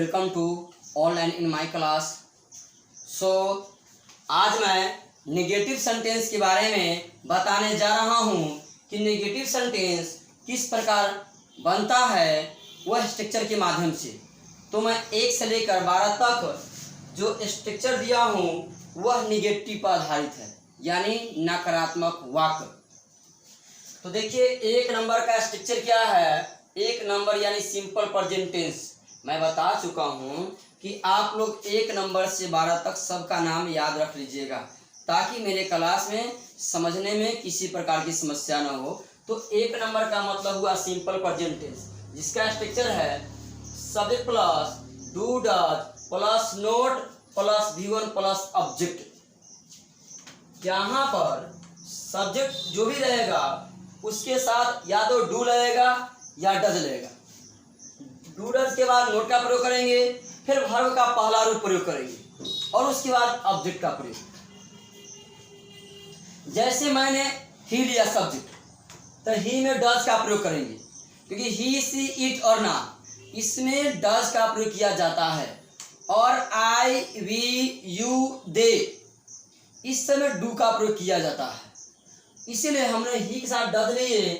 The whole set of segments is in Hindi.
welcome to online in my class. So आज मैं नेगेटिव सेंटेंस के बारे में बताने जा रहा हूँ कि नेगेटिव सेंटेंस किस प्रकार बनता है वह स्ट्रक्चर के माध्यम से। तो मैं 1 से लेकर 12 तक जो स्ट्रक्चर दिया हूँ वह नेगेटिव पर आधारित है, यानी नकारात्मक वाक्य। तो देखिए 1 नंबर का स्ट्रक्चर क्या है। 1 नंबर यानी सिंपल प्रेजेंट टेंस। मैं बता चुका हूँ कि आप लोग 1 नंबर से 12 तक सबका नाम याद रख लीजिएगा ताकि मेरे क्लास में समझने में किसी प्रकार की समस्या ना हो। तो 1 नंबर का मतलब हुआ सिंपल प्रेजेंट टेंस, जिसका स्ट्रक्चर है subject plus do does plus not plus V1 plus object. यहाँ पर सब्जेक्ट जो भी रहेगा उसके साथ या तो डू लगेगा या डज लगेगा। डू डज के बाद नोट का प्रयोग करेंगे, फिर वर्ब का पहला रूप प्रयोग करेंगे और उसके बाद ऑब्जेक्ट का प्रयोग। जैसे मैंने ही लिया सब्जेक्ट, तो ही में डज का प्रयोग करेंगे क्योंकि ही सी इट और ना इसमें डज का प्रयोग किया जाता है। और आई वी यू दे इस समय डू का प्रयोग किया जाता है, इसीलिए हमने ही के साथ डज लिए।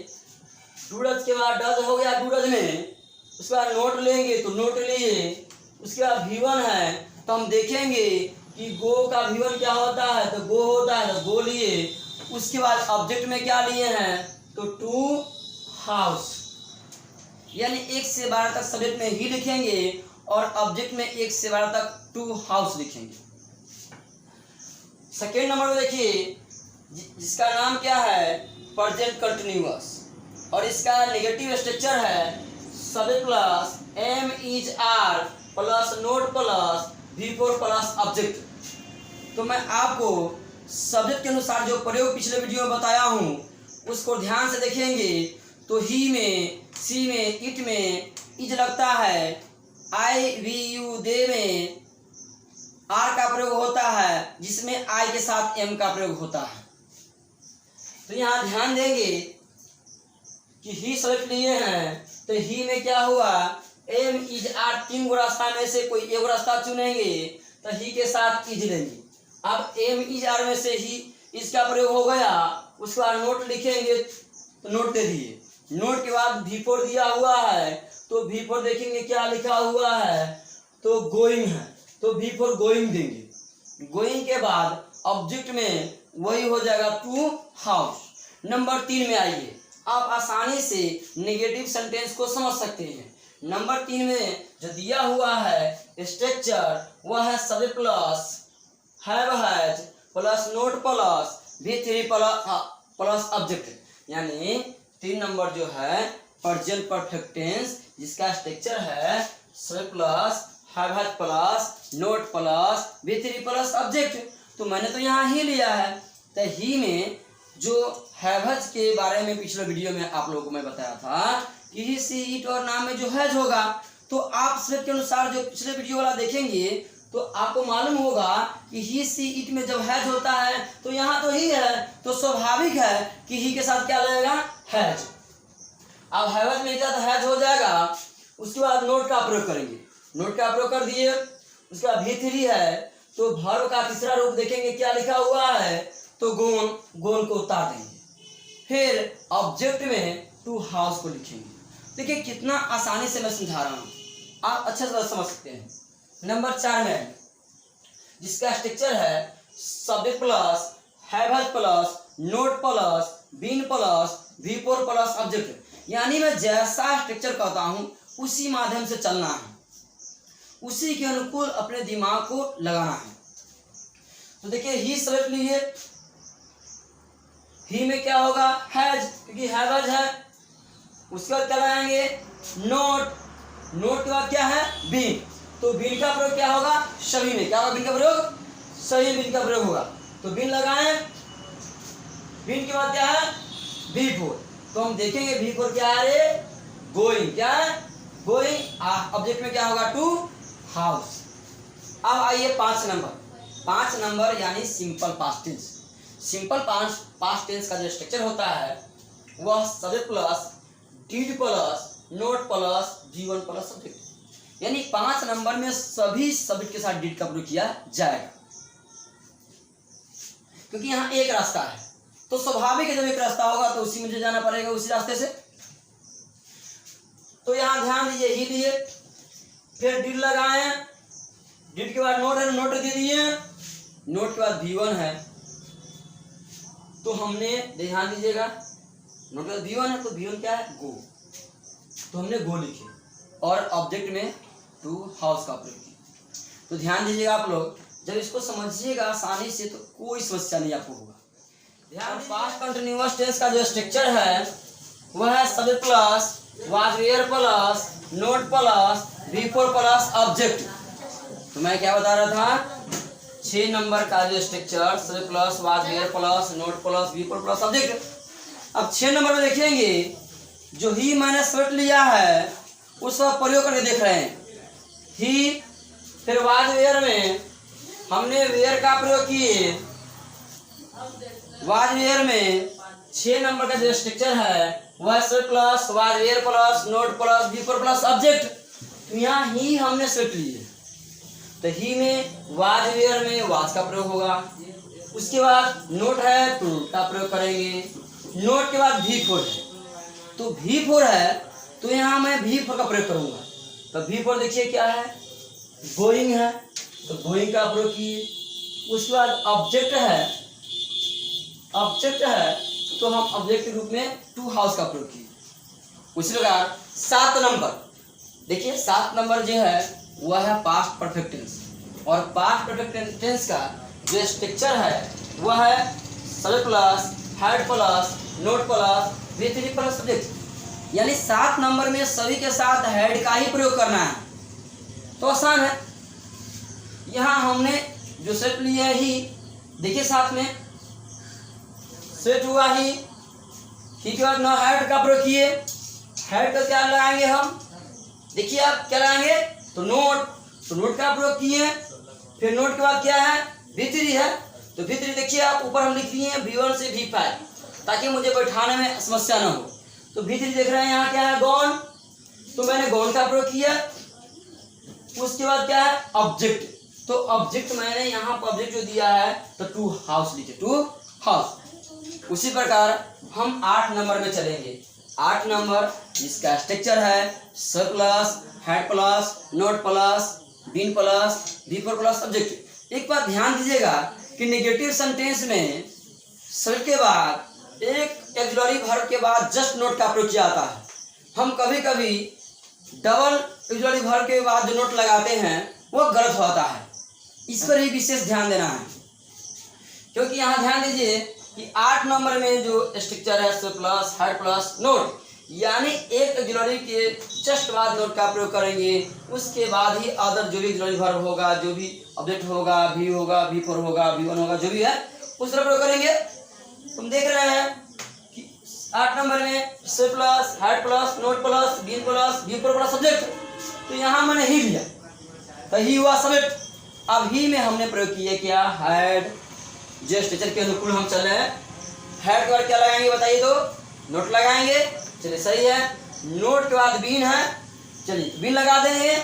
डू डज के बाद डज हो गया डू डज में, उसके बाद नोट लेंगे तो नोट लिए, उसके बाद V1 है तो हम देखेंगे कि गो का V1 क्या होता है, तो गो होता है तो गो लिए। उसके बाद ऑब्जेक्ट में क्या लिए हैं, तो टू हाउस, यानी 1 से 12 तक सब्जेक्ट में ही लिखेंगे और ऑब्जेक्ट में 1 से 12 तक टू हाउस लिखेंगे। सेकेंड नंबर में देखिए जिसका नाम क्या है प्रेजेंट कंटिन्यूअस, और इसका नेगेटिव स्ट्रक्चर है subject plus am is are plus not plus V4 plus object. तो मैं आपको सब्जेक्ट के अनुसार जो प्रयोग पिछले वीडियो में बताया हूँ उसको ध्यान से देखेंगे तो ही में, सी में, इट में इज लगता है, आई वी यू दे में आर का प्रयोग होता है जिसमें आई के साथ एम का प्रयोग होता है। तो यहाँ ध्यान देंगे कि ही सब्जेक्ट लिए हैं तो ही में क्या हुआ, एम इज आर 3 गो रास्ता में से कोई एक रास्ता चुनेंगे तो ही के साथ इज लेंगे। अब एम इज आर में से ही इसका प्रयोग हो गया, उसके बाद नोट लिखेंगे तो नोट दे दिए। नोट के बाद V4 दिया हुआ है तो V4 देखेंगे क्या लिखा हुआ है, तो गोइंग है तो V4 गोइंग देंगे। गोइंग के बाद ऑब्जेक्ट में वही हो जाएगा टू हाउस। नंबर 3 में आइए, आप आसानी से नेगेटिव सेंटेंस को समझ सकते हैं। नंबर 3 में जो दिया हुआ है स्ट्रक्चर वह है subject plus have has plus not plus V3 plus object, यानी 3 नंबर जो है प्रेजेंट परफेक्ट टेंस जिसका स्ट्रक्चर है subject plus have has plus not plus V3 plus object. तो मैंने तो यहाँ ही लिया है, तो ही में जो हैज के बारे में पिछले वीडियो में आप लोगों को मैं बताया था कि ही सी इट और नाम में जो हैज होगा, तो आप स्लेट के अनुसार जो पिछले वीडियो वाला देखेंगे तो आपको मालूम होगा कि ही सी इट में जब हैज होता है तो यहाँ तो ही है, तो स्वाभाविक है कि ही के साथ क्या लगेगा, हैज। अब हैज में क्या हैज हो जाएगा, उसके बाद नोट का प्रयोग करेंगे। नोट का प्रयोग कर दिए, उसके बाद V3 है तो वर्ब का तीसरा रूप देखेंगे क्या लिखा हुआ है, तो गोन, गोन को उतार देंगे। फिर ऑब्जेक्ट में टू हाउस को लिखेंगे। देखिए कितना आसानी से मैं समझा रहा हूँ, आप अच्छे से समझ सकते हैं। नंबर 4 में जिसका स्ट्रक्चर है subject plus have has plus not plus been plus V4 plus object, यानी मैं जैसा स्ट्रक्चर कहता हूँ उसी माध्यम से चलना है, उसी के अनुकूल अपने दिमाग को लगाना है। तो देखिए ही सब्जेक्ट लिए, ही में क्या होगा, हैज, क्योंकि हैज है। उसके बाद क्या लगाएंगे, नोट, नोट के बाद क्या है, बीन, तो बीन का प्रयोग क्या होगा, सभी में क्या होगा, बीन का प्रयोग, सभी बीन का प्रयोग होगा। तो बीन लगाएं, बीन के बाद क्या है, V4, तो हम देखेंगे V4 क्या है रे, गोइंग, क्या है, गोइंग। ऑब्जेक्ट में क्या होगा, टू हाउस। अब आइए 5 नंबर। 5 नंबर यानी simple past tense. Simple past tense का जो स्ट्रक्चर होता है वह subject plus did plus not plus V1 plus object, यानी 5 नंबर में सभी सब्जेक्ट के साथ डिड का प्रयोग किया जाएगा, क्योंकि यहाँ एक रास्ता है तो स्वाभाविक है जब एक रास्ता होगा तो उसी में जाना पड़ेगा, उसी रास्ते से। तो यहाँ ध्यान दीजिए, ही लिए, फिर डिड लगाए, डिड के बाद नोट है, नोट दे दिए, नोट के बाद V1 है तो हमने ध्यान दीजिएगा, नोट के बाद V1 है तो V1 क्या है, गो, तो हमने गो लिखे और ऑब्जेक्ट में टू हाउस का प्रयोग किया। तो ध्यान दीजिएगा आप लोग, जब इसको समझिएगा आसानी से तो कोई समस्या नहीं आपको होगा। ध्यान, पास्ट कंटिन्यूअस टेंस का जो स्ट्रक्चर है वह है subject plus was were plus not plus V4 plus object. तो मैं क्या बता रहा था, 6 नंबर का जो structure subject plus was were plus not plus V4 plus object. अब 6 नंबर में देखेंगे जो ही मैंने सब्जेक्ट लिया है उसका प्रयोग करके देख रहे हैं, ही, फिर वाज वेयर में हमने वेयर का प्रयोग किए, वाज वेयर में 6 नंबर का जो स्ट्रक्चर है वह subject plus was were plus not plus V4 plus object. तो यहाँ ही हमने सब्जेक्ट लिए तो ही में वाज वेयर में वाज का प्रयोग होगा, उसके बाद नोट है तो का प्रयोग करेंगे, नोट के बाद V4 है तो V4 है तो यहाँ मैं V4 का प्रयोग करूंगा। तो V4 देखिए क्या है, गोइंग है तो गोइंग का प्रयोग किए, उसके बाद ऑब्जेक्ट है, ऑब्जेक्ट है तो हम ऑब्जेक्ट के रूप में टू हाउस का प्रयोग किए। उसी प्रकार 7 नंबर देखिए, 7 नंबर जो है वह है पास्ट परफेक्ट टेंस, और पास्ट परफेक्ट टेंस का जो स्ट्रक्चर है वह है subject plus had plus not plus V3 plus subject. यानी 7 नंबर में सभी के साथ हेड का ही प्रयोग करना है, तो आसान है। यहाँ हमने जो सेट लिया है ही, देखिए साथ में सेट हुआ ही के बाद ना हेड का प्रयोग किए, हेड का क्या लगाएंगे हम, देखिए आप क्या लगाएंगे, तो नोट का प्रयोग किए, फिर नोट के बाद क्या है, V3 है तो V3 देखिए आप ऊपर हम लिख लिए हैं V1 से V5 ताकि मुझे बैठाने में समस्या ना हो। तो V3 देख रहे हैं यहाँ क्या है, गॉन, तो मैंने गॉन का प्रयोग किया। उसके बाद क्या है, ऑब्जेक्ट, तो ऑब्जेक्ट मैंने यहाँ पर ऑब्जेक्ट जो दिया है तो टू हाउस लिखे, टू हाउस। उसी प्रकार हम 8 नंबर में चलेंगे। 8 नंबर जिसका स्ट्रक्चर है स plus had plus not plus been plus V4 plus subject. एक बात ध्यान दीजिएगा कि नेगेटिव सेंटेंस में सब्जेक्ट के बाद एक ऑक्सिलरी वर्ब के बाद जस्ट नोट का प्रयोग किया जाता है। हम कभी कभी डबल ऑक्सिलरी वर्ब के बाद जो नोट लगाते हैं वो गलत होता है, इस पर ही विशेष ध्यान देना है, क्योंकि यहाँ ध्यान दीजिए कि 8 नंबर में जो स्ट्रक्चर है स प्लस हेड प्लस नोट, यानी एक ऑक्सिलरी के जस्ट बाद नोट का प्रयोग करेंगे, उसके बाद ही अदर जो भी ऑक्सिलरी वर्ब होगा, जो भी ऑब्जेक्ट होगा, V होगा, V4 होगा, V1 होगा, जो भी है उस तरह प्रयोग करेंगे। तुम देख रहे हैं कि 8 नंबर में स plus had plus not plus been plus V4 plus subject, तो यहाँ मैंने ही लिया तो ही हुआ सब्जेक्ट। अब ही में हमने प्रयोग किया क्या, हेड, जो स्ट्रक्चर के अनुकूल हम चल रहे हैं। हेड के बाद क्या लगाएंगे बताइए, तो नोट लगाएंगे, चलिए सही है। नोट के बाद बीन है, चलिए बीन लगा देंगे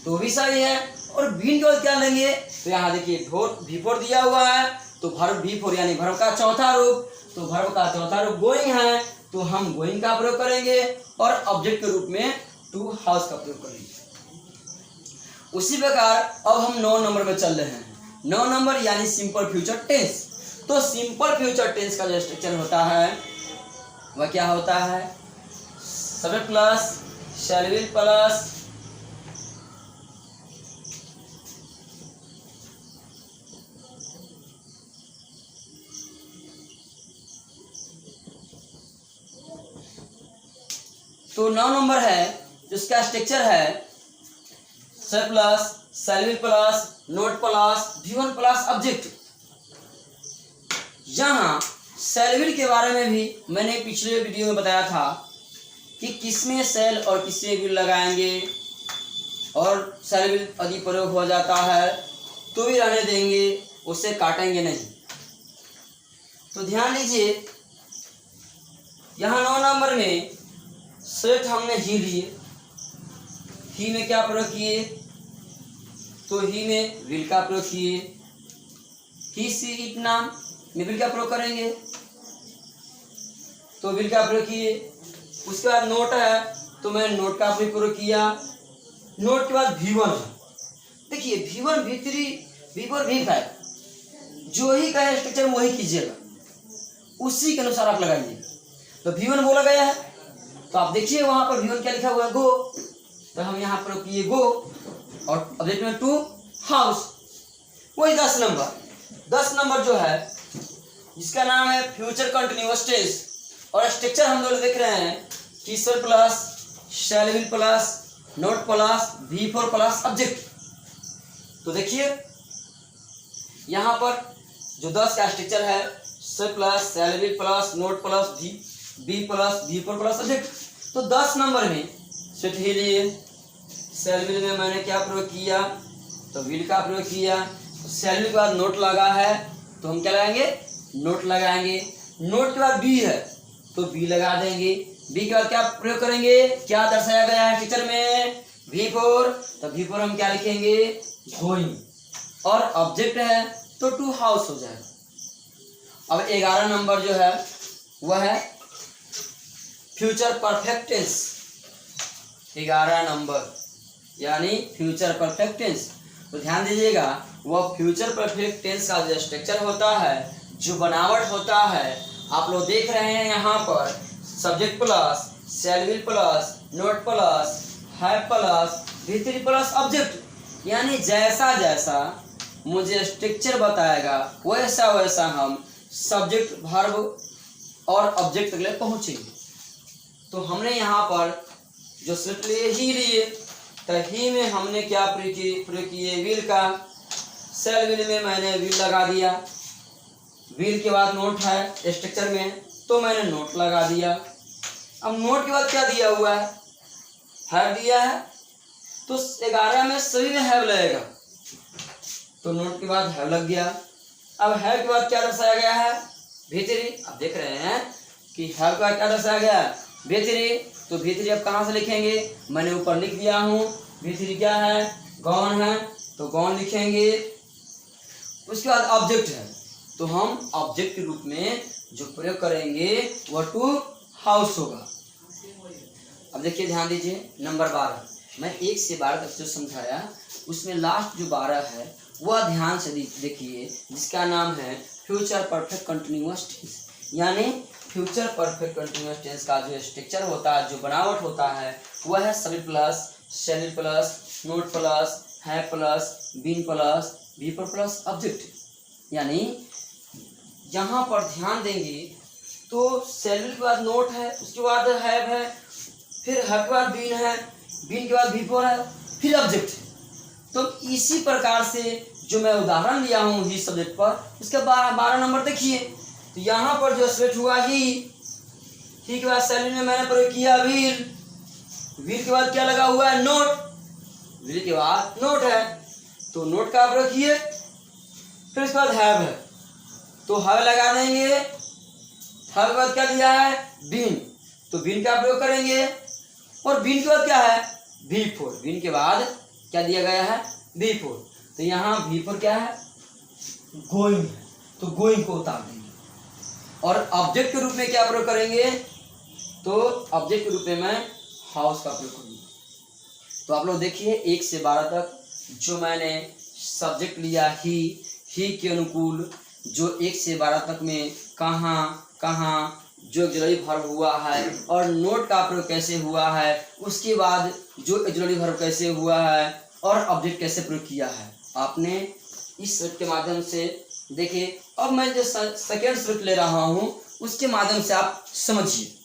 तो भी सही है। और बीन के बाद क्या लेंगे, तो यहाँ देखिए V4 दिया हुआ है तो वर्ब V4 यानी वर्ब का चौथा रूप, तो वर्ब का चौथा रूप गोइंग है तो हम गोइंग का प्रयोग करेंगे और ऑब्जेक्ट के रूप में टू हाउस का प्रयोग करेंगे। उसी प्रकार अब हम 9 नंबर में चल रहे हैं। 9 नंबर यानी सिंपल फ्यूचर टेंस। तो सिंपल फ्यूचर टेंस का जो स्ट्रक्चर होता है वह क्या होता है, subject plus shall will plus तो 9 नंबर है जिसका स्ट्रक्चर है स plus shall will plus not plus V1 plus object. यहाँ शैल विल के बारे में भी मैंने पिछले वीडियो में बताया था कि किसमें शैल और किसमें विल लगाएंगे, और शैल विल यदि प्रयोग हो जाता है तो भी रहने देंगे, उससे काटेंगे नहीं। तो ध्यान दीजिए यहाँ 9 नंबर में सेट हमने ही लिए, ही में क्या प्रयोग किए, तो ही में विल का प्रयोग किए। ही सी इट नाम में विल का प्रयोग करेंगे, तो विल का प्रयोग किए। उसके बाद नोट है, तो मैं नोट का प्रयोग किया। नोट के बाद V1 है। देखिए V1 V3 V4 V5 जो ही का स्ट्रक्चर वही कीजिएगा, उसी के अनुसार आप लगाइए। तो V1 बोला गया है, तो आप देखिए वहां पर V1 क्या लिखा हुआ है, गो, तो हम यहाँ पर किए गो, और ऑब्जेक्ट में टू हाउस। वही 10 नंबर जो है जिसका नाम है फ्यूचर कंटिन्यूअस टेंस, और स्ट्रक्चर हम लोग देख रहे हैं किसर plus shall will plus not plus V4 plus object. तो देखिए यहाँ पर जो 10 का स्ट्रक्चर है सर plus shall will plus not plus V plus V4 plus object. तो 10 नंबर में सेट ही लिए, शैल विल में मैंने क्या प्रयोग किया, तो विल का प्रयोग किया। शैल विल के बाद नोट लगा है, तो हम क्या लगाएंगे, नोट लगाएंगे। नोट के बाद बी है, तो बी लगा देंगे। बी के बाद क्या प्रयोग करेंगे, क्या दर्शाया गया है टीचर में, V4, तो V4 हम क्या लिखेंगे, गोइंग, और ऑब्जेक्ट है तो टू हाउस हो जाएगा। अब 11 नंबर जो है वह है फ्यूचर परफेक्ट टेंस। 11 नंबर यानी फ्यूचर परफेक्ट टेंस। तो ध्यान दीजिएगा, वह फ्यूचर परफेक्ट टेंस का जो स्ट्रक्चर होता है, जो बनावट होता है, आप लोग देख रहे हैं यहाँ पर subject plus shall will plus not plus have plus V3 plus object. यानी जैसा जैसा मुझे स्ट्रक्चर बताएगा वैसा वैसा हम सब्जेक्ट वर्ब और ऑब्जेक्ट तक पहुँचेंगे। तो हमने यहाँ पर जो सिर्फ लिए तो ही में हमने क्या प्रयोग किए, विल का। शैल विल में मैंने विल लगा दिया। विल के बाद नोट है स्ट्रक्चर में, तो मैंने नोट लगा दिया। अब नोट के बाद क्या दिया हुआ है, हैव दिया है, तो 11 में सभी में हैव लगेगा, तो नोट के बाद हैव लग गया। अब हैव के बाद क्या दर्शाया गया है, V3। आप देख रहे हैं कि हैव का क्या दर्शाया गया है, V3। तो V3 अब कहाँ से लिखेंगे, मैंने ऊपर लिख दिया हूँ। V3 क्या है, गॉन है, तो गॉन लिखेंगे। उसके बाद ऑब्जेक्ट है, तो हम ऑब्जेक्ट के रूप में जो प्रयोग करेंगे वह टू हाउस होगा। अब देखिए ध्यान दीजिए, नंबर 12 मैं 1 से 12 तक जो समझाया उसमें लास्ट जो 12 है वह ध्यान से देखिए, जिसका नाम है फ्यूचर परफेक्ट कंटिन्यूअस टेंस। यानी फ्यूचर परफेक्ट कंटिन्यूअस टेंस का जो स्ट्रक्चर होता है, जो बनावट होता है, वह है सभी plus shall plus not plus है plus been plus V4 plus object. यानी यहाँ पर ध्यान देंगे तो शैल के बाद नोट है, उसके बाद हैव है, फिर हैव के बाद बीन है, बीन के बाद V4 है, फिर ऑब्जेक्ट है। तो इसी प्रकार से जो मैं उदाहरण लिया हूँ ही सब्जेक्ट पर, उसके 12 नंबर देखिए। तो यहाँ पर जो सेट हुआ ही के बाद शैल में मैंने प्रयोग किया विल। विल के बाद क्या लगा हुआ है, नोट। विल के बाद नोट है, तो नोट का प्रयोग किए। फिर इसके बाद हैव है, तो हैव लगा देंगे। हैव के बाद क्या दिया है, बीन, तो बीन का प्रयोग करेंगे। और बीन के बाद क्या है, V4। बीन के बाद क्या दिया गया है, V4। तो यहाँ V4 क्या है, गोइंग है, तो गोइंग को उतार देंगे। और ऑब्जेक्ट के रूप में क्या प्रयोग करेंगे, तो ऑब्जेक्ट के रूप में मैं हाउस का प्रयोग करूँगा। तो आप लोग देखिए 1 से 12 तक जो मैंने सब्जेक्ट लिया ही के अनुकूल जो 1 से 12 तक में कहाँ कहाँ जो ऑक्सिलरी वर्ब हुआ है और नोट का प्रयोग कैसे हुआ है, उसके बाद जो ऑक्सिलरी वर्ब कैसे हुआ है और ऑब्जेक्ट कैसे प्रयोग किया है, आपने इस स्क्रिप्ट के माध्यम से देखिए। अब मैं जो सेकेंड स्क्रिप्ट ले रहा हूँ उसके माध्यम से आप समझिए।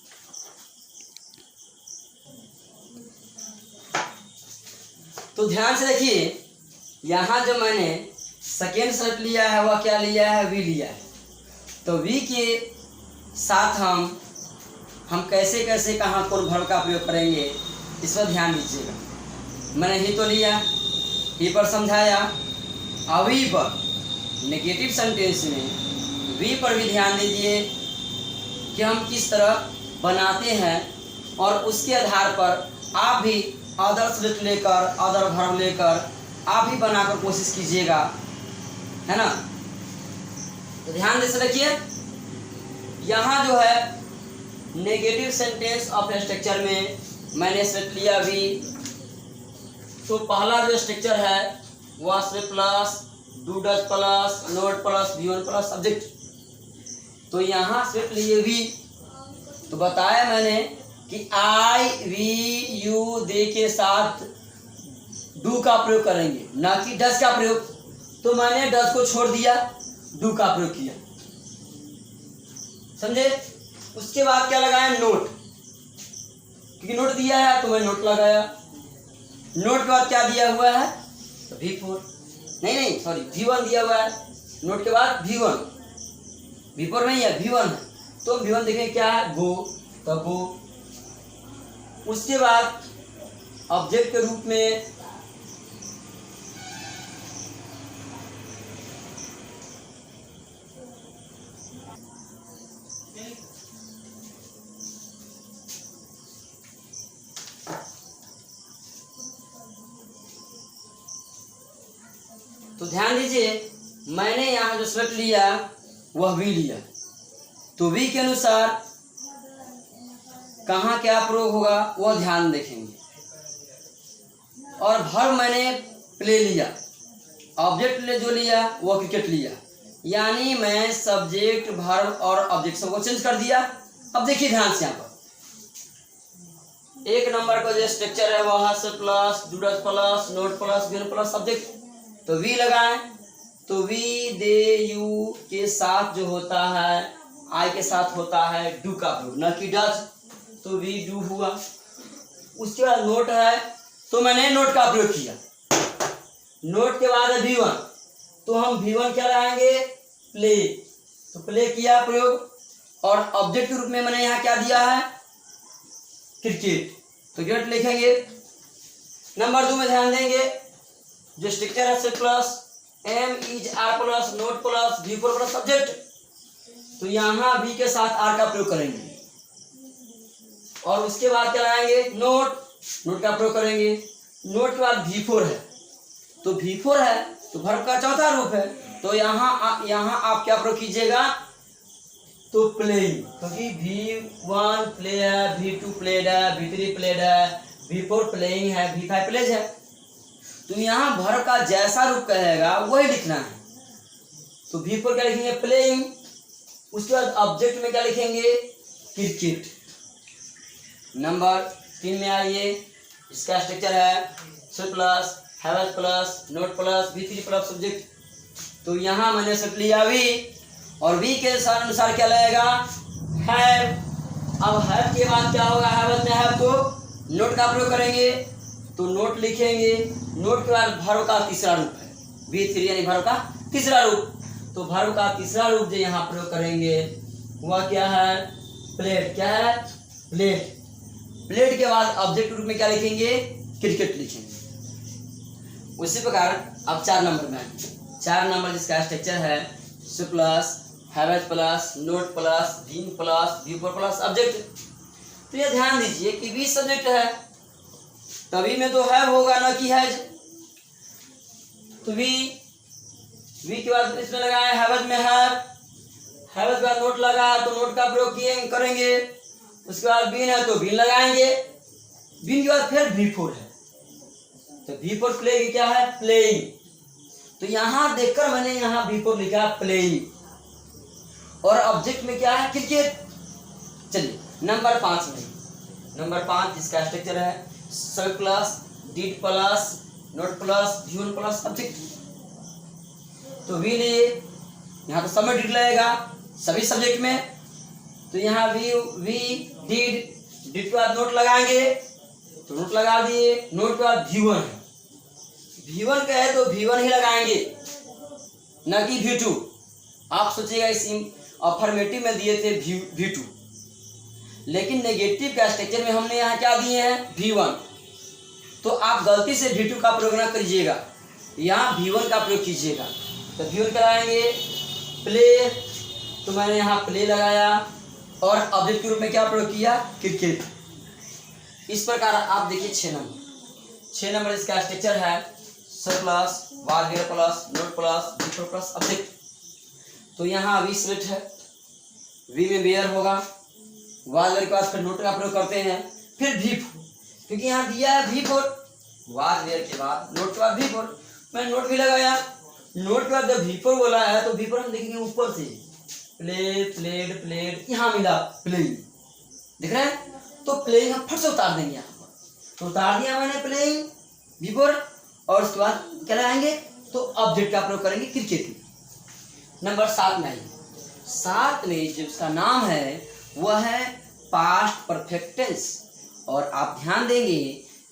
तो ध्यान से देखिए, यहाँ जो मैंने सेकेंड स्क्रिप्ट लिया है वह क्या लिया है, वी लिया है। तो वी के साथ हम कैसे कैसे कहाँ कौन वर्ब का प्रयोग करेंगे इस पर ध्यान दीजिएगा। मैंने ही तो लिया, ही पर समझाया। अभी पर नेगेटिव सेंटेंस में वी पर भी ध्यान दीजिए कि हम किस तरह बनाते हैं, और उसके आधार पर आप भी अदर सब्जेक्ट लेकर, अदर वर्ब लेकर आप ही बनाकर कोशिश कीजिएगा, है ना। तो ध्यान से रखिए, यहाँ जो है नेगेटिव सेंटेंस ऑफ स्ट्रक्चर में मैंने सेट लिया भी। तो पहला जो स्ट्रक्चर है वह से plus, do does plus, not plus, V1 plus subject. तो यहाँ सेट लिए भी, तो बताया मैंने कि आई, वी, यू, दे के साथ डू का प्रयोग करेंगे, ना कि डज का प्रयोग। तो मैंने डज को छोड़ दिया, डू का प्रयोग किया, समझे। उसके बाद क्या लगाया, नोट, क्योंकि नोट दिया है तो मैं नोट लगाया। नोट के बाद क्या दिया हुआ है, तो V4, नहीं सॉरी V1 दिया हुआ है। नोट के बाद V1, V4 नहीं है, V1 है। तो V1 देखें क्या है, गो, तो गो। उसके बाद ऑब्जेक्ट के रूप में तो ध्यान दीजिए, मैंने यहाँ जो सेट लिया वह वी लिया। तो वी के अनुसार कहाँ क्या प्रयोग होगा वह ध्यान देखेंगे। और वर्ब मैंने प्ले लिया, ऑब्जेक्ट जो लिया वह क्रिकेट लिया। यानी मैं सब्जेक्ट, वर्ब और ऑब्जेक्ट सबको चेंज कर दिया। अब देखिए ध्यान से, यहाँ पर एक नंबर का जो स्ट्रक्चर है वह से plus, do does plus, not plus, V1 plus subject. तो वी लगाएं, तो वी, दे, यू के साथ जो होता है, आई के साथ होता है डू का प्रयोग, न कि डज। तो वी डू हुआ। उसके बाद नोट है, तो मैंने नोट का प्रयोग किया। नोट के बाद है V1, तो हम V1 क्या लगाएंगे, प्ले। तो प्ले किया प्रयोग। और ऑब्जेक्ट के रूप में मैंने यहाँ क्या दिया है, क्रिकेट, तो क्रिकेट लिखेंगे। नंबर 2 में ध्यान देंगे, जो स्ट्रक्चर है से plus, am is are plus, not plus, V4 plus subject. तो यहाँ V के साथ आर का प्रयोग करेंगे। और उसके बाद क्या लगाएंगे, नोट, नोट का प्रयोग करेंगे। नोट के बाद V4 है, तो V4 है तो वर्ब का चौथा रूप है। तो यहाँ आप क्या प्रयोग कीजिएगा, तो प्लेइंग, क्योंकि V1 प्ले है, V2 प्लेड है, V3 प्लेड है, V4 प्लेइंग है, V5 प्लेज है। तो यहाँ वर्ब का जैसा रूप कहेगा वही लिखना है। तो V4 क्या लिखेंगे, प्लेइंग। उसके बाद ऑब्जेक्ट में क्या लिखेंगे, क्रिकेट। नंबर 3 में आइए, इसका स्ट्रक्चर है से plus, have plus, not plus, V3 plus subject. तो यहाँ मैंने सेट लिया वी, और वी के अनुसार क्या लगेगा, हैव। अब हैव के बाद क्या होगा, हैव में हैव तो नोट का प्रयोग करेंगे, तो नोट लिखेंगे। नोट के बाद वर्ब का तीसरा रूप है, V3 यानी वर्ब का तीसरा रूप। तो वर्ब का तीसरा रूप जो यहाँ प्रयोग करेंगे वह क्या है, प्लेड। क्या है, प्लेड। प्लेड के बाद ऑब्जेक्ट रूप में क्या लिखेंगे, क्रिकेट लिखेंगे। उसी प्रकार अब 4 नंबर में, 4 नंबर जिसका स्ट्रक्चर है से plus, have plus, not plus, V1 plus, V4 plus object. तो ये ध्यान दीजिए कि V सब्जेक्ट है, तभी में तो हैव होगा ना कि हैज। तो V के बाद इसमें लगाए, हैव में हैव के बाद नोट लगा तो नोट का प्रयोग करेंगे। उसके बाद बीन है तो बीन लगाएंगे। बीन के बाद फिर V4 है, तो V4 प्ले क्या है, प्लेइंग। तो यहाँ देखकर मैंने यहाँ V4 लिखा प्लेइंग, और ऑब्जेक्ट में क्या है, क्रिकेट। चलिए नंबर 5 में, नंबर 5 जिसका स्ट्रक्चर है सब plus, did plus, not plus, V1 plus subject. तो वी लिए, यहाँ तो सब में डिड लगेगा सभी सब्जेक्ट में। तो यहाँ वी डिड के बाद नोट लगाएंगे, तो नोट लगा दिए। नोट के बाद V1 है, V1 का है तो V1 ही लगाएंगे, न कि V2। आप सोचिएगा इस अफर्मेटिव में दिए थे V2, लेकिन नेगेटिव का स्ट्रक्चर में हमने यहाँ क्या दिए हैं, V1। तो आप गलती से V2 का प्रयोग न कीजिएगा, यहाँ V1 का प्रयोग कीजिएगा। तो V1 कराएंगे, प्ले, तो मैंने यहाँ प्ले लगाया, और ऑब्जेक्ट के रूप में क्या प्रयोग किया, क्रिकेट। इस प्रकार आप देखिए 6 नंबर। 6 नंबर इसका स्ट्रक्चर है सब plus was were plus not plus before plus object. तो यहाँ वी सेलेक्ट है, वी में वेयर होगा, वार वेयर के बाद फिर नोट का प्रयोग करते हैं, फिर वी फोर, क्योंकि यहाँ दिया है वी फोर, वार वेयर के बाद नोट के बाद वी फोर, मैं नोट भी लगाया। नोट के बाद जब वी फोर बोला है तो वी फोर हम देखेंगे ऊपर से प्लेट प्लेट प्लेट, यहाँ मिला प्लेइंग, दिख रहा है? तो प्लेइंग हम फट से उतार देंगे यहाँ पर, तो उतार दिया मैंने प्लेइंग वी फोर, और उसके बाद क्या लगाएंगे तो ऑब्जेक्ट का प्रयोग करेंगे क्रिकेट। नंबर 7 में आइए। 7 में जो उसका नाम है वह है पास्ट परफेक्ट टेंस, और आप ध्यान देंगे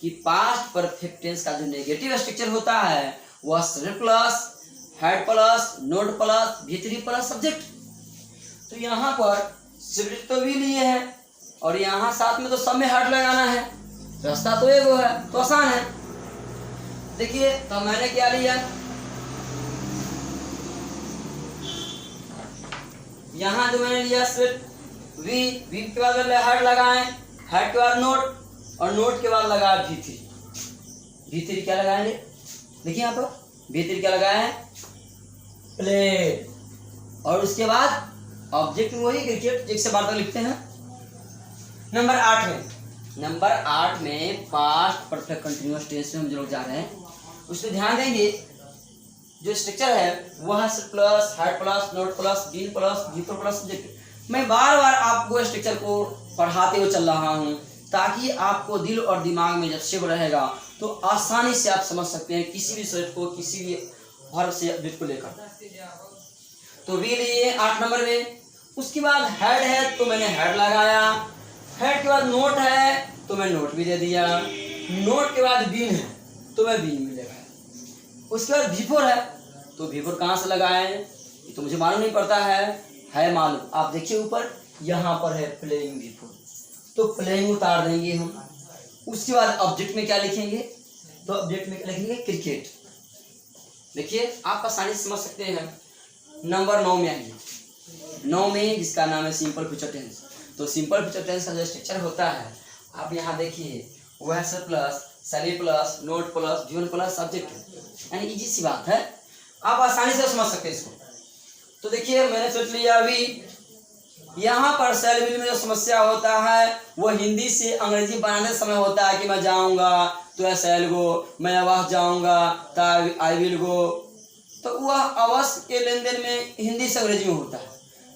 कि पास्ट परफेक्ट टेंस का जो नेगेटिव स्ट्रक्चर होता है वह subject plus had plus not plus वी3 प्लस सब्जेक्ट। तो यहाँ पर सब्जेक्ट तो भी लिए हैं और यहाँ साथ में तो सब में हेड लगाना है, रास्ता तो एक वो है, तो आसान है। देखिए तो मैंने क्या लिया, यहाँ जो मैंने लिया सिर्फ वी के बाद हेड लगाए, हेड के बाद नोट, और नोट के बाद लगाया वी3 क्या लगाएंगे, देखिए यहाँ पर वी3 क्या लगाया है प्लेट, और उसके बाद ऑब्जेक्ट में वही क्रिकेट जिससे वार्ता लिखते हैं। नंबर 8 में पास्ट परफेक्ट कंटिन्यूअस टेंस में हम जो लोग जा रहे हैं उसमें ध्यान देंगे जो स्ट्रक्चर है वह है plus had plus not plus been plus वी4 प्लस सब्जेक्ट। मैं बार बार आपको स्ट्रक्चर को पढ़ाते हुए चल रहा हूँ ताकि आपको दिल और दिमाग में जब शिव रहेगा तो आसानी से आप समझ सकते हैं किसी भी सब्जेक्ट को, किसी भी हर से ऑब्जेक्ट को लेकर। तो वी लिए 8 नंबर में। उसके बाद हेड है तो मैंने हेड लगाया, हेड के बाद नोट है तो मैं नोट भी दे दिया, नोट के बाद बीन है तो मैं बीन भी लगाया। उसके बाद वी4 है तो वी4 कहाँ से लगाए ये तो मुझे मालूम नहीं पड़ता है मालूम, आप देखिए ऊपर यहाँ पर है प्लेइंग वी4, तो प्लेइंग उतार देंगे हम। उसके बाद ऑब्जेक्ट में क्या लिखेंगे तो ऑब्जेक्ट में क्या लिखेंगे क्रिकेट। देखिए आप आसानी से समझ सकते हैं। नंबर 9 में आइए। 9 में जिसका नाम है सिंपल फ्यूचर टेंस। तो सिंपल फ्यूचर टेंस का जो स्ट्रक्चर होता है आप यहाँ देखिए वह है सर plus shall plus not plus V one plus subject, यानी इजी सी बात है, आप आसानी से समझ सकते हैं इसको। तो देखिए मैंने सोच लिया अभी यहाँ पर सेल में जो समस्या होता है वह हिंदी से अंग्रेजी बनाने समय होता है कि मैं जाऊँगा तो आई शैल गो, मैं वहाँ जाऊँगा तो आई विल गो, तो वह अवश्य के लेन देन में हिंदी से अंग्रेजी में होता है।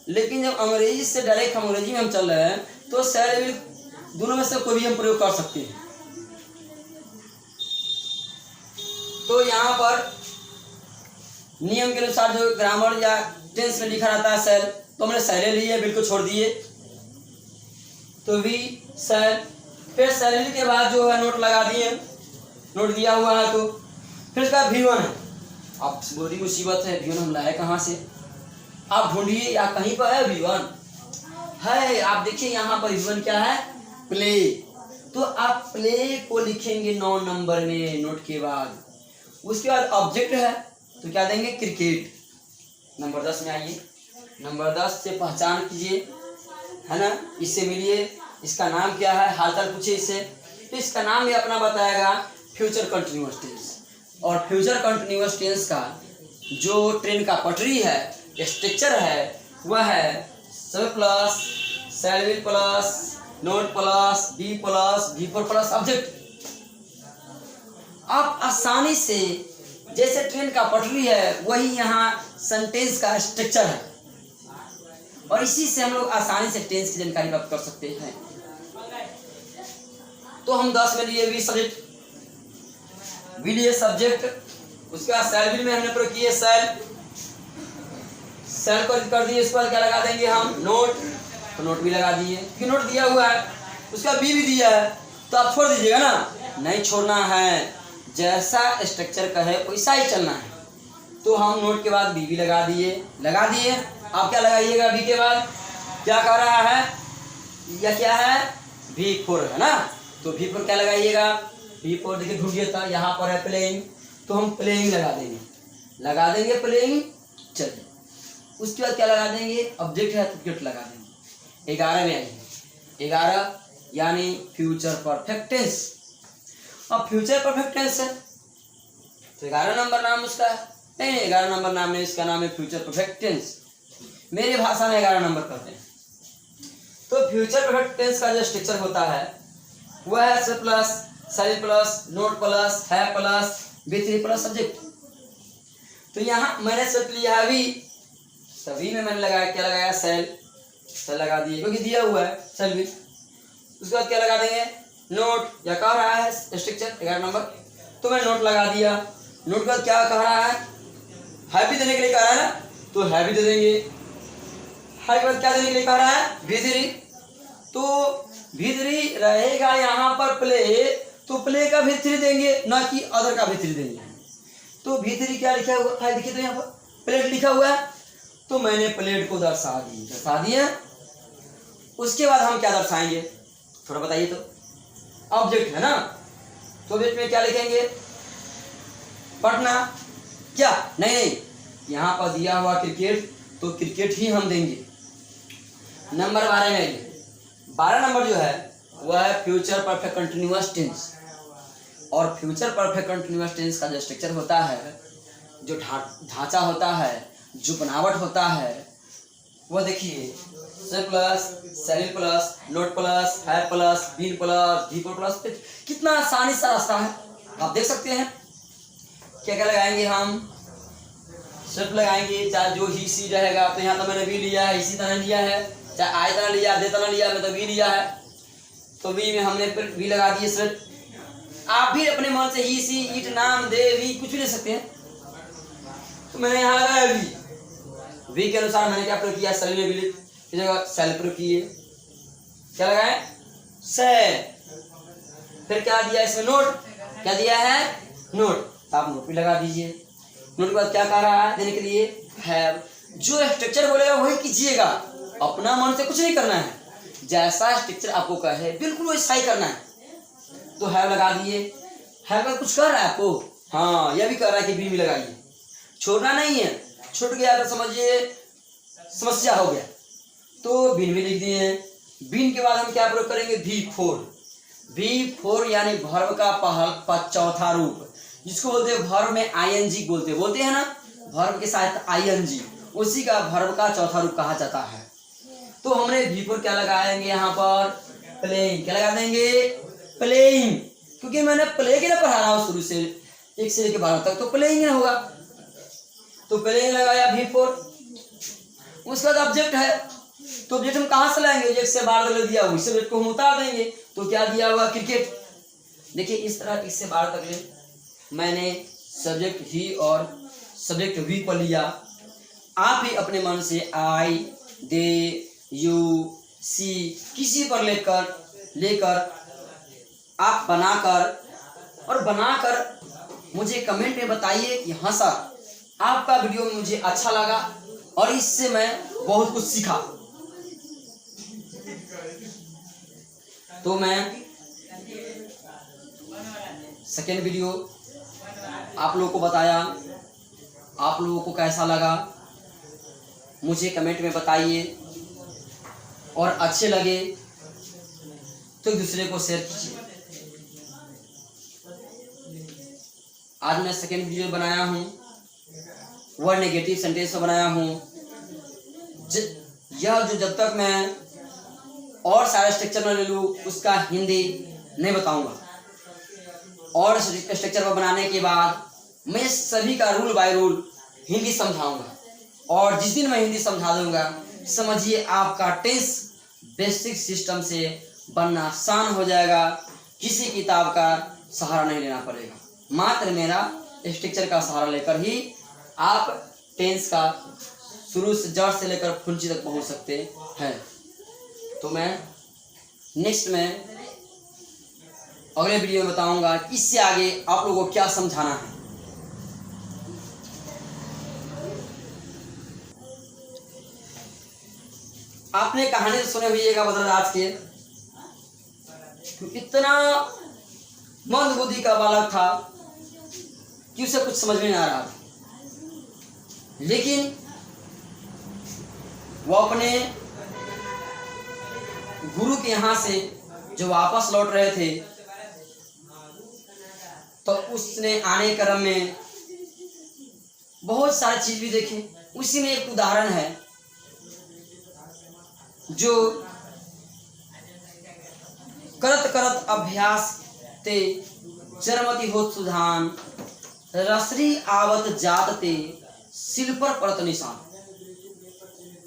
लेकिन जब अंग्रेजी से डायरेक्ट अंग्रेजी में हम चल रहे हैं तो शैल विल दोनों में से कोई भी हम प्रयोग कर सकते हैं। तो यहाँ पर नियम के अनुसार जो ग्रामर या टेंस में लिखा रहता है सेल, तो हमने सैले लिए बिल्कुल छोड़ दिए, तो वी सेल, फिर सैलरी के बाद जो है नोट लगा दिए, नोट दिया हुआ है तो फिर इसका वी1 है। अब बड़ी मुसीबत है वी1 हम लाए कहाँ से, आप ढूंढिए या कहीं पर है वी1 है, आप देखिए यहाँ पर वी1 क्या है प्ले, तो आप प्ले को लिखेंगे 9 नंबर में नोट के बाद। उसके बाद ऑब्जेक्ट है तो क्या देंगे क्रिकेट। नंबर 10 में आइए। नंबर 10 से पहचान कीजिए, है ना, इससे मिलिए, इसका नाम क्या है, हालचाल पूछिए इससे, तो इसका नाम भी अपना बताएगा फ्यूचर कंटिन्यूअस टेंस। और फ्यूचर कंटिन्यूअस टेंस का जो ट्रेन का पटरी है स्ट्रक्चर है वह है सब plus shall will plus not plus be plus वी4 प्लस ऑब्जेक्ट। आप आसानी से जैसे ट्रेन का पटरी है वही यहाँ सेंटेंस का स्ट्रक्चर है, और इसी से हम लोग आसानी से टेंस की जानकारी प्राप्त कर सकते हैं। तो हम 10 में लिए वी सब्जेक्ट, वी लिए सब्जेक्ट, उसके बाद शैल विल में हमने प्रयोग किए शैल, शैल को कर दिए, इसके बाद क्या लगा देंगे हम नोट, तो नोट भी लगा दिए क्योंकि नोट दिया हुआ है, उसका बी भी दिया है तो आप छोड़ दीजिएगा ना, नहीं छोड़ना है, जैसा स्ट्रक्चर का है वैसा ही चलना है। तो हम नोट के बाद बी भी लगा दिए, आप क्या लगाइएगा बी के बाद, क्या कर रहा है या क्या है वी4 है ना, तो वी4 क्या लगाइएगा, वी4 देखिए ढूंढिए था, यहाँ पर है प्लेइंग, तो हम प्लेइंग लगा देंगे प्लेइंग। चलिए उसके बाद क्या लगा देंगे, ऑब्जेक्ट है तो क्रिकेट लगा देंगे। 11 में आइए। 11 यानी फ्यूचर परफेक्ट टेंस। अब फ्यूचर परफेक्ट टेंस है तो 11 नंबर नाम उसका है। नहीं 11 नंबर नाम नहीं, इसका नाम है फ्यूचर परफेक्ट टेंस। मेरी भाषा में 11 नंबर कहते हैं। तो फ्यूचर परफेक्ट टेंस का जो स्ट्रक्चर होता है वह है से plus, shall plus, not plus, है प्लस, बी3 प्लस सब्जेक्ट। तो यहाँ मैंने सब लिया है वी, सभी में मैंने लगाया, क्या लगाया, सेल लगा दिए क्योंकि दिया हुआ है सेल भी। उसके बाद क्या लगा देंगे, नोट, या कह रहा है स्ट्रक्चर 11 नंबर, तो मैं नोट लगा दिया। नोट के बाद क्या कह रहा है भी देने के लिए कह रहा है ना, तो है भी दे देंगे। है के बाद क्या देने के लिए कह रहा है, V3, तो V3 रहेगा यहाँ पर प्ले, तो प्ले का V3 देंगे, ना कि अदर का V3 देंगे। तो V3 क्या लिखा हुआ है, देखिए तो यहाँ पर प्लेट लिखा हुआ है, तो मैंने प्लेट को दर्शा दिया। उसके बाद हम क्या दर्शाएंगे थोड़ा बताइए। तो ऑब्जेक्ट है ना, तो ऑब्जेक्ट में क्या लिखेंगे, पढ़ना, क्या नहीं यहाँ पर दिया हुआ क्रिकेट, तो क्रिकेट ही हम देंगे। नंबर 12 में 12 नंबर जो है वह है फ्यूचर परफेक्ट कंटिन्यूअस टेंस। और फ्यूचर परफेक्ट कंटिन्यूअस टेंस का जो स्ट्रक्चर होता है, जो ढांचा होता है, जो बनावट होता है, वो देखिए से plus, shall plus, not plus, है प्लस, बीन प्लस, भी प्लस, कितना आसानी सा रास्ता है, आप देख सकते हैं। क्या क्या लगाएंगे हम, सिर्फ लगाएंगे, चाहे जो ही सी रहेगा, तो यहाँ तो मैंने भी लिया है, इसी तरह लिया है, चाहे आई तरह लिया, दे तरह लिया, मैं तो वी लिया है, तो वी में हमने वी लगा दिए। सिर्फ आप भी अपने मन से ही सी, ईट, नाम, दे, वी कुछ भी ले सकते हैं। तो मैंने यहाँ लगाया वी के अनुसार मैंने क्या प्रयोग किया, सेल में भी की जगह सेल प्रयोग किए, क्या लगाए, से। फिर क्या दिया इसमें, नोट, क्या दिया है, नोट, आप नोट भी लगा दीजिए। नोट के बाद क्या कह रहा है देने के लिए, हैव। जो स्ट्रक्चर बोलेगा वही कीजिएगा, अपना मन से कुछ नहीं करना है, जैसा स्ट्रक्चर आपको कहे बिल्कुल वैसा ही करना है। तो हैव लगा दिए। हैव का कुछ कर रहा है आपको, हाँ यह भी कर रहा है कि बी भी लगाइए, छोड़ना नहीं है, छूट गया तो समझिए समस्या हो गया। तो बिन भी लिख दिए। बिन के बाद हम क्या प्रयोग करेंगे, V4 यानी वर्ब का चौथा रूप, जिसको बोलते हैं वर्ब में ing बोलते हैं ना, वर्ब के साथ ing, उसी का वर्ब का चौथा रूप कहा जाता है। तो हमने V4 क्या लगाएंगे यहाँ पर, प्लेइंग, क्या लगा देंगे, प्लेइंग, क्योंकि मैंने प्ले के ना पढ़ा रहा हूँ शुरू से 1 से लेकर 12 तक, तो प्लेइंग होगा, तो प्लेइंग लगाया V4। उसके बाद ऑब्जेक्ट है, तो ऑब्जेक्ट हम कहाँ से लाएंगे, ऑब्जेक्ट से बाहर ले दिया, उस ऑब्जेक्ट को हम उतार देंगे, तो क्या दिया हुआ, क्रिकेट। देखिए इस तरह 1 से 12 तक ले मैंने सब्जेक्ट ही और सब्जेक्ट वी पर लिया। आप भी अपने मन से आई, दे, यू, सी किसी पर लेकर आप बनाकर मुझे कमेंट में बताइए कि हाँ सर आपका वीडियो मुझे अच्छा लगा और इससे मैं बहुत कुछ सीखा। तो मैं सेकेंड वीडियो आप लोगों को बताया, आप लोगों को कैसा लगा मुझे कमेंट में बताइए, और अच्छे लगे तो एक दूसरे को शेयर कीजिए। आज मैं सेकेंड वीडियो बनाया हूँ, वह नेगेटिव सेंटेंस में बनाया हूँ। यह जो जब तक मैं और सारे स्ट्रक्चर में ले लूँ उसका हिंदी नहीं बताऊंगा, और स्ट्रक्चर को बनाने के बाद मैं सभी का रूल बाय रूल हिंदी समझाऊंगा, और जिस दिन मैं हिंदी समझा दूंगा समझिए आपका टेंस बेसिक सिस्टम से बनना आसान हो जाएगा, किसी किताब का सहारा नहीं लेना पड़ेगा, मात्र मेरा स्ट्रक्चर का सहारा लेकर ही आप टेंस का शुरू से जड़ से लेकर फुंची तक पहुंच सकते हैं। तो मैं नेक्स्ट में अगले वीडियो में बताऊंगा इससे आगे आप लोगों को क्या समझाना है। आपने कहानी तो सुने हुई बद्रराज के, इतना मंद बुद्धि का बालक था कि उसे कुछ समझ में नहीं आ रहा था, लेकिन वो अपने गुरु के यहाँ से जो वापस लौट रहे थे उसने आने क्रम में बहुत सारी चीज भी देखे। उसी में एक उदाहरण है जो करत करत अभ्यास ते चरमति होत सुधान, रसरी आवत जात ते सिल पर परत निशान।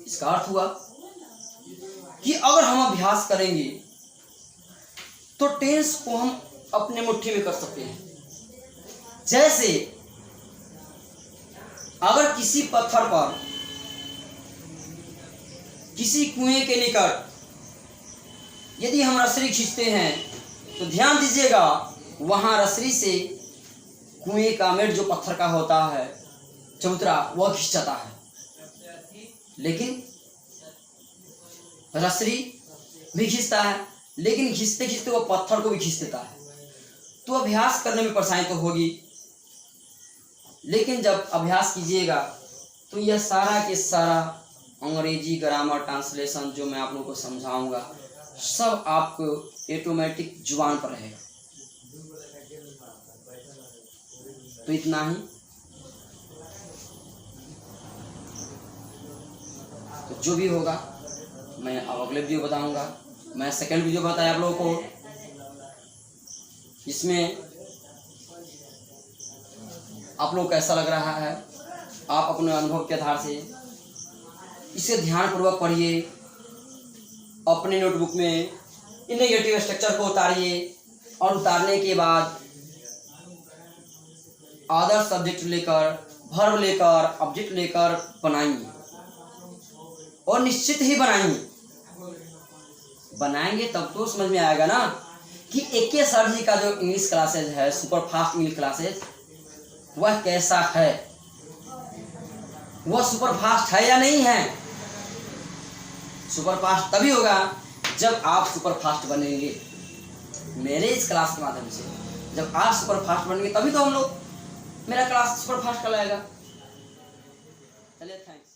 इसका अर्थ हुआ कि अगर हम अभ्यास करेंगे तो टेंस को हम अपने मुट्ठी में कर सकते हैं। जैसे अगर किसी पत्थर पर, किसी कुएं के निकट यदि हम रसरी खींचते हैं तो ध्यान दीजिएगा वहां रसरी से कुएं का मेड़ जो पत्थर का होता है चबूतरा वह खींच जाता है, लेकिन रसरी भी खींचता है, लेकिन खींचते खींचते वह पत्थर को भी खींच देता है। तो अभ्यास करने में परेशानी तो होगी, लेकिन जब अभ्यास कीजिएगा तो यह सारा के सारा अंग्रेजी ग्रामर ट्रांसलेशन जो मैं आप लोगों को समझाऊंगा सब आपको ऑटोमेटिक जुबान पर रहेगा। तो इतना ही। तो जो भी होगा मैं अब अगले वीडियो बताऊंगा। मैं सेकंड वीडियो बताया आप लोगों को, इसमें आप लोग कैसा लग रहा है आप अपने अनुभव के आधार से इसे ध्यानपूर्वक पढ़िए, अपने नोटबुक में इन नेगेटिव स्ट्रक्चर को उतारिए और उतारने के बाद अदर सब्जेक्ट लेकर, वर्ब लेकर, ऑब्जेक्ट लेकर बनाइए और निश्चित ही बनाइए। बनाएंगे तब तो समझ में आएगा ना कि AK सर जी का जो इंग्लिश क्लासेज है, सुपर फास्ट इंग्लिश क्लासेज, वह कैसा है, वह सुपर फास्ट है या नहीं है। सुपर फास्ट तभी होगा जब आप सुपर फास्ट बनेंगे मेरे इस क्लास के माध्यम से। जब आप सुपर फास्ट बनेंगे तभी तो हम लोग मेरा क्लास सुपर फास्ट कहलाएगा। चलिए, थैंक्स।